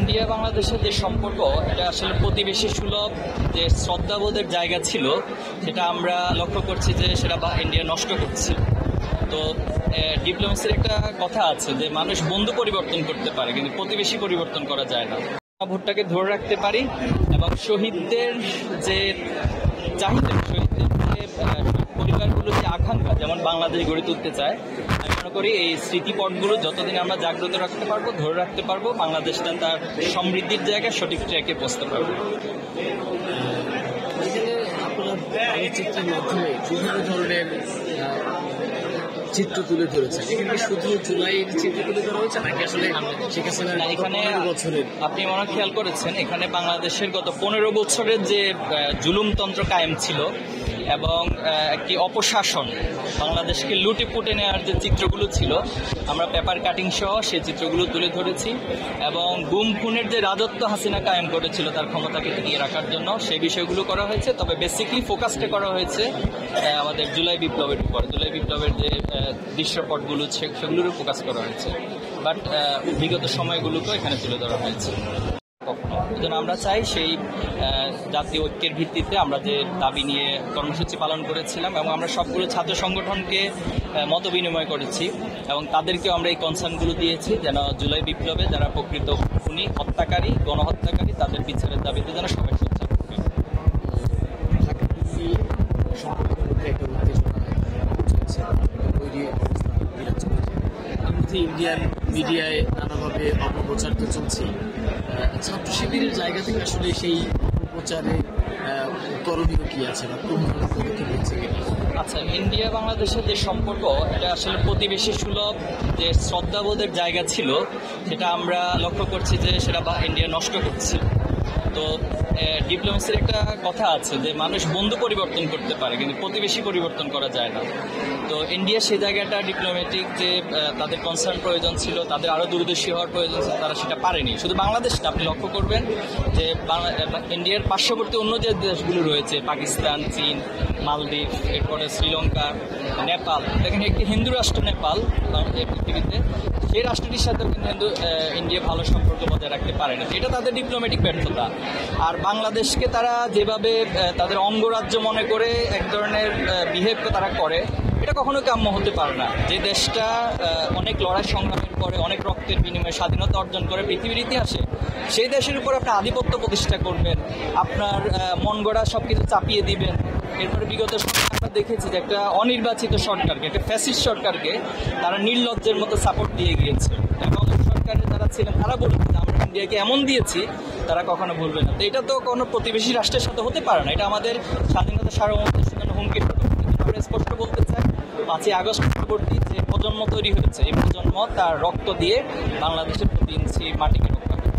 India বাংলাদেশের যে সম্পর্ক, এটা আসলে প্রতিবেশী সুলভ যে শ্রদ্ধাবোধের জায়গা ছিল, সেটা আমরা লক্ষ্য করছি যে সেটা ইন্ডিয়া নষ্ট করছে। তো ডিপ্লোমেসির একটা কথা আছে যে মানুষ বন্ধু পরিবর্তন করতে পারে, কিন্তু প্রতিবেশী পরিবর্তন করা যায় না। ভোটটাকে ধরে রাখতে পারি এবং শহীদদের যে চাহিদা, শহীদদের যে পরিবারগুলোর যে আকাঙ্ক্ষা, যেমন বাংলাদেশ গড়ে তুলতে চায়, আমি মনে করি এই স্মৃতিপটগুলো যতদিন আমরা জাগ্রত রাখতে পারবো, ধরে রাখতে পারবো, বাংলাদেশটা তার সমৃদ্ধির জায়গায় সঠিক ট্র্যাকে পৌঁছতে পারবে। চিত্রের মাধ্যমে বিভিন্ন ধরনের চিত্র তুলে ধরেছেন। এখানে শুধু জুলাইয়ের চিত্র তুলে ধরা হয়েছে নাকি আসলে শেখ হাসিনার এখানে বছরের আপনি মনে খেয়াল করেছেন, এখানে বাংলাদেশের গত 15 বছরের যে জুলুমতন্ত্র কায়েম ছিল এবং একটি অপশাসন, বাংলাদেশকে লুটে পুটে নেওয়ার যে চিত্রগুলো ছিল, আমরা পেপার কাটিং সহ সেই চিত্রগুলো তুলে ধরেছি এবং গুম খুনের যে রাজত্ব হাসিনা কায়েম করেছিল তার ক্ষমতাকে টিকিয়ে রাখার জন্য, সেই বিষয়গুলো করা হয়েছে। তবে বেসিকলি ফোকাসটা করা হয়েছে আমাদের জুলাই বিপ্লবের উপর। জুলাই বিপ্লবের যে দৃশ্যপটগুলো সেগুলোরও ফোকাস করা হয়েছে, বাট বিগত সময়গুলোকেও এখানে তুলে ধরা হয়েছে। যেন আমরা চাই সেই জাতীয় ঐক্যের ভিত্তিতে আমরা যে দাবি নিয়ে কর্মসূচি পালন করেছিলাম এবং আমরা সবগুলো ছাত্র সংগঠনকে মত বিনিময় করেছি এবং তাদেরকেও আমরা এই কনসার্নগুলো দিয়েছি, যেন জুলাই বিপ্লবে যারা প্রকৃত খুনি, হত্যাকারী, গণহত্যাকারী, তাদের বিচারের দাবিতে যেন সবাই সোচ্চার থাকে। ইন্ডিয়ান মিডিয়ায় নানাভাবে অপপ্রচার তো চলছে। ছাত্র শিবিরের জায়গা থেকে আসলে সেই অপপ্রচারে করণীয় কি আছে বা কোন ধরনের পদক্ষেপ হচ্ছে? আচ্ছা, ইন্ডিয়া বাংলাদেশের যে সম্পর্ক, এটা আসলে প্রতিবেশী সুলভ যে শ্রদ্ধাবোধের জায়গা ছিল, সেটা আমরা লক্ষ্য করছি যে সেটা ইন্ডিয়া নষ্ট করছে। তো ডিপ্লোমেসির একটা কথা আছে যে মানুষ বন্ধু পরিবর্তন করতে পারে, কিন্তু প্রতিবেশী পরিবর্তন করা যায় না। তো ইন্ডিয়া সেই জায়গাটা ডিপ্লোম্যাটিক যে তাদের কনসার্ন প্রয়োজন ছিল, তাদের আরও দূরদর্শী হওয়ার প্রয়োজন ছিল, তারা সেটা পারেনি। শুধু বাংলাদেশ না, আপনি লক্ষ্য করবেন যে ইন্ডিয়ার পার্শ্ববর্তী অন্য যে দেশগুলো রয়েছে, পাকিস্তান, চীন, মালদ্বীপ, এরপরে শ্রীলঙ্কা, নেপাল, এখানে একটি হিন্দু রাষ্ট্র নেপাল পৃথিবীতে, সেই রাষ্ট্রটির সাথেও কিন্তু ইন্ডিয়া ভালো সম্পর্ক বজায় রাখতে পারেনি। এটা তাদের ডিপ্লোম্যাটিক ব্যর্থতা। আর বাংলাদেশকে তারা যেভাবে তাদের অঙ্গরাজ্য মনে করে এক ধরনের বিহেভ তারা করে, এটা কখনো কাম্য হতে পারে না। যে দেশটা অনেক লড়াই সংগ্রামের পরে, অনেক রক্তের বিনিময়ে স্বাধীনতা অর্জন করে পৃথিবীর ইতিহাসে, সেই দেশের উপর আপনি আধিপত্য প্রতিষ্ঠা করবেন, আপনার মন গড়া সব কিছু চাপিয়ে দিবেন। এরপরে বিগত সময় আমরা দেখেছি যে একটা অনির্বাচিত সরকারকে, একটা ফ্যাসিস্ট সরকারকে তারা নির্লজ্জের মতো সাপোর্ট দিয়ে গিয়েছে এবং সরকারে যারা ছিলেন তারা বলছেন যে আমরা ইন্ডিয়াকে এমন দিয়েছি তারা কখনো ভুলবে না। তো এটা তো কোনো প্রতিবেশী রাষ্ট্রের সাথে হতে পারে না। এটা আমাদের স্বাধীনতা সার্বভৌমত্বের জন্য হুমকির প্রকল্প। আমরা স্পষ্ট বলতে চাই, 5ই আগস্ট পরবর্তী যে প্রজন্ম তৈরি হয়েছে, এই প্রজন্ম তার রক্ত দিয়ে বাংলাদেশের প্রতি ইঞ্চি মাটিকে রক্ষা করে।